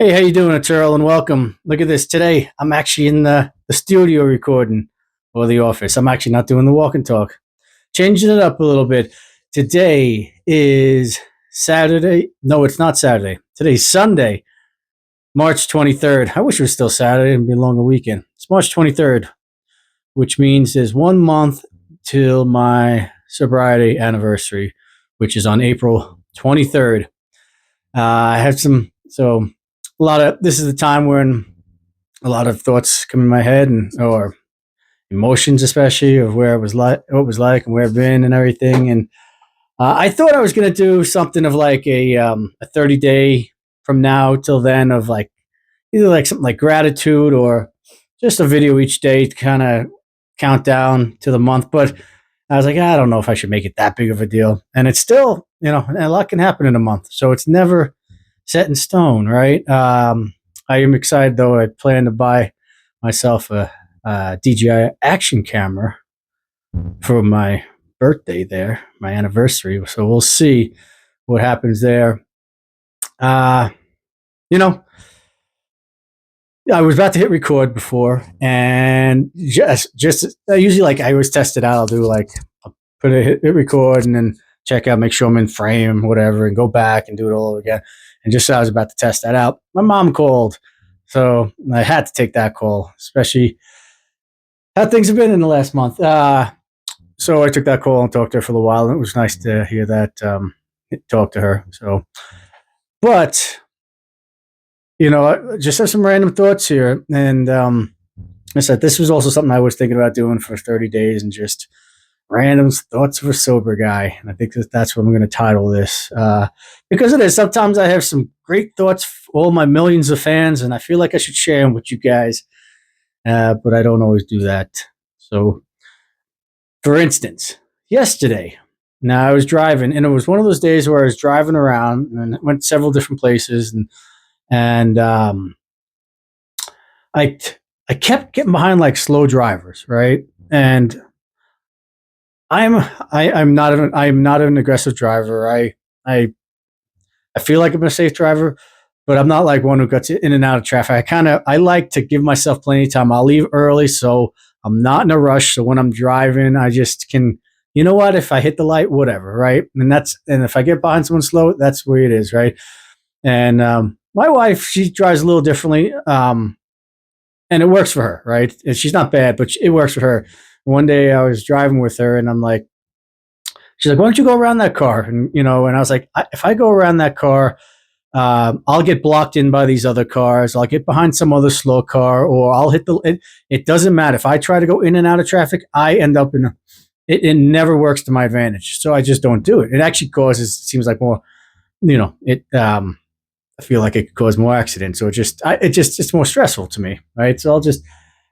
Hey, how you doing? It's Earl, and welcome. Look at this. Today, I'm actually in the studio recording, or the office. I'm actually not doing the walk and talk. Changing it up a little bit. Today is Saturday. No, it's not Saturday. Today's Sunday, March 23rd. I wish it was still Saturday. It'd be a longer weekend. It's March 23rd, which means there's 1 month till my sobriety anniversary, which is on April 23rd. I had this is the time when a lot of thoughts come in my head, or emotions, especially of where it was like, what it was like, and where I've been, and everything. And I thought I was going to do something of like a 30-day from now till then of like either like something like gratitude or just a video each day to kind of count down to the month. But I was like, I don't know if I should make it that big of a deal. And it's still, a lot can happen in a month, so it's never set in stone, right? I am excited though. I plan to buy myself a DJI action camera for my birthday there, my anniversary. So we'll see what happens there. You know, I was about to hit record before, and just I usually, like, I always test it out. I'll do like, I'll put a hit record and then check out, make sure I'm in frame, whatever, and go back and do it all over again. And just so I was about to test that out, my mom called, so I had to take that call, especially how things have been in the last month. So I took that call and talked to her for a while, and it was nice to hear that, talk to her. So, but I just have some random thoughts here, and I said this was also something I was thinking about doing for 30 days, and just random thoughts of a sober guy. And I think that's what I'm going to title this, because it is. Sometimes I have some great thoughts for all my millions of fans, and I feel like I should share them with you guys, but I don't always do that. So, for instance, yesterday, now I was driving, and it was one of those days where I was driving around and went several different places, and I kept getting behind like slow drivers, right? And I'm not an aggressive driver. I feel like I'm a safe driver, but I'm not like one who gets in and out of traffic. I like to give myself plenty of time. I'll leave early, so I'm not in a rush. So when I'm driving, I just can, you know what? If I hit the light, whatever, right? And if I get behind someone slow, that's the way it is, right? And my wife, she drives a little differently, and it works for her, right? And she's not bad, but it works for her. One day I was driving with her, and I'm like, she's like, "Why don't you go around that car?" And I was like, if I go around that car, I'll get blocked in by these other cars. I'll get behind some other slow car, or I'll hit it doesn't matter. If I try to go in and out of traffic, I end up it never works to my advantage. So I just don't do it. It actually seems like more, I feel like it could cause more accidents. So it's more stressful to me, right? So I'll just,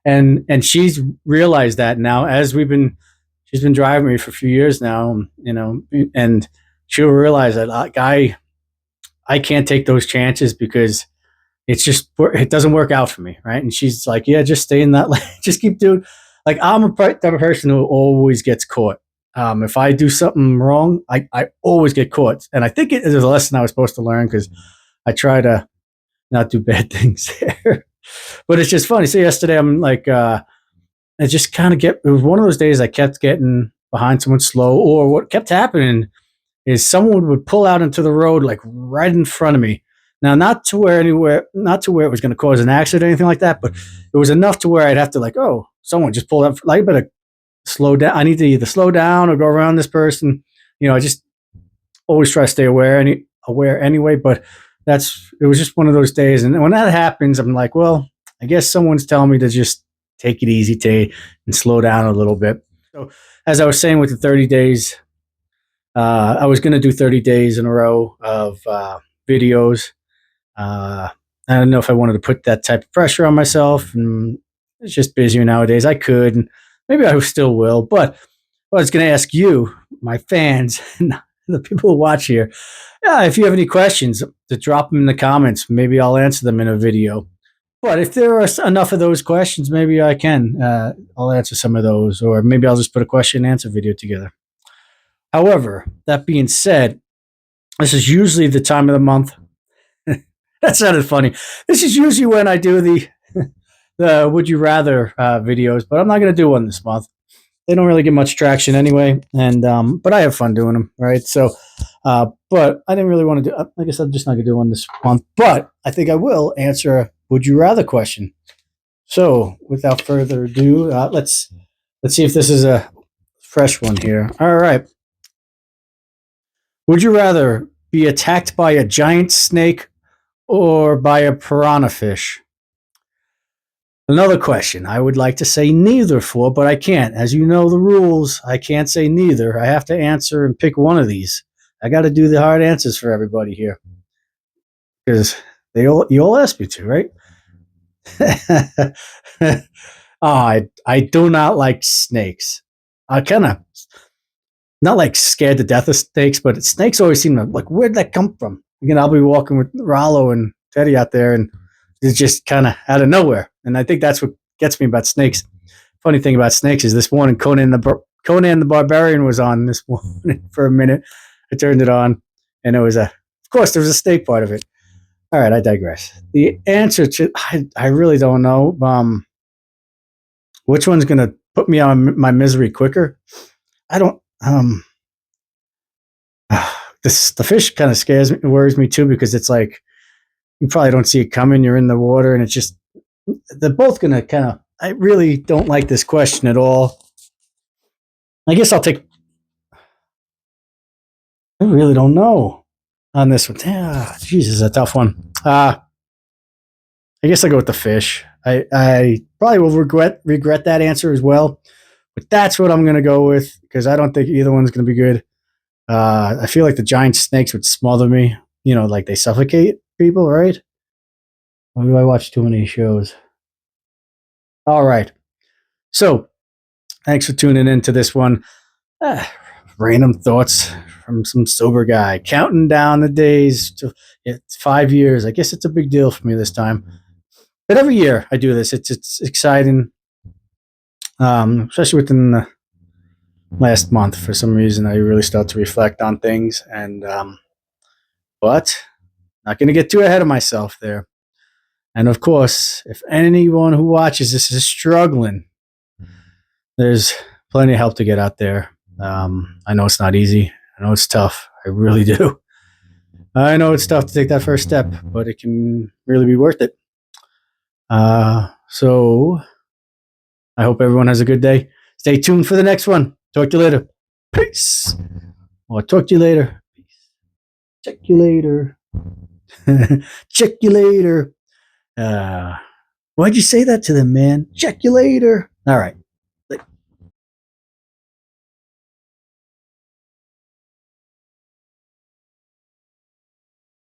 and she's realized that now, as she's been driving me for a few years now, and she'll realize that I can't take those chances because it doesn't work out for me, right? And she's like, yeah, just stay in that lane, just keep doing. Like, I'm a type of person who always gets caught. If I do something wrong, I always get caught, and I think it is a lesson I was supposed to learn, because I try to not do bad things there. But it's just funny. So yesterday, I'm like, I just it was one of those days I kept getting behind someone slow, or what kept happening is someone would pull out into the road, like right in front of me. Now, not to where it was going to cause an accident or anything like that, but it was enough to where I'd have to, like, oh, someone just pulled up. Like, I better slow down. I need to either slow down or go around this person. I just always try to stay aware anyway. But it was just one of those days. And when that happens, I'm like, well, I guess someone's telling me to just take it easy and slow down a little bit. So, as I was saying with the 30 days, I was going to do 30 days in a row of videos. I don't know if I wanted to put that type of pressure on myself, and it's just busier nowadays. I could, and maybe I still will, but I was going to ask you, my fans, and the people who watch here, if you have any questions, to drop them in the comments. Maybe I'll answer them in a video. But if there are enough of those questions, maybe I'll answer some of those, or maybe I'll just put a question and answer video together. However, that being said, this is usually the time of the month That sounded funny. This is usually when I do the would you rather videos, but I'm not going to do one this month. They don't really get much traction anyway, and but I have fun doing them, right? So, but I didn't really want to do. I guess I'm just not going to do one this month, but I think I will answer a would you rather question. So, without further ado, let's see if this is a fresh one here. All right. Would you rather be attacked by a giant snake or by a piranha fish? Another question. I would like to say neither for, but I can't. As you know the rules, I can't say neither. I have to answer and pick one of these. I got to do the hard answers for everybody here because you all asked me to, right? Oh, I do not like snakes. I kind of not like scared to death of snakes, but snakes always seem to like where'd that come from? Again, I'll be walking with Rollo and Teddy out there, and it's just kind of out of nowhere. And I think that's what gets me about snakes. Funny thing about snakes is this morning Conan the Barbarian was on this morning for a minute. I turned it on, and of course, there was a snake part of it. All right, I digress. The answer to I really don't know. Which one's going to put me on my misery quicker? I don't. The fish kind of worries me too because it's like you probably don't see it coming. You're in the water, and it's just they're both going to kind of. I really don't like this question at all. I guess I'll take. I really don't know on this one. Jesus, a tough one. I guess I'll go with the fish. I probably will regret that answer as well, but that's what I'm going to go with because I don't think either one's going to be good. I feel like the giant snakes would smother me. You know, like they suffocate people, right? Or do I watch too many shows? All right. So, thanks for tuning in to this one. Random thoughts from some sober guy, counting down the days to it's 5 years. I guess it's a big deal for me this time. But every year I do this. It's exciting, especially within the last month. For some reason, I really start to reflect on things, and but not going to get too ahead of myself there. And of course, if anyone who watches this is struggling, there's plenty of help to get out there. I know it's not easy. I know it's tough. I really do. I know it's tough to take that first step, but it can really be worth it. So I hope everyone has a good day. Stay tuned for the next one. Talk to you later. Peace. Or talk to you later. Peace. Check you later. Check you later. Why'd you say that to them, man? Check you later. All right.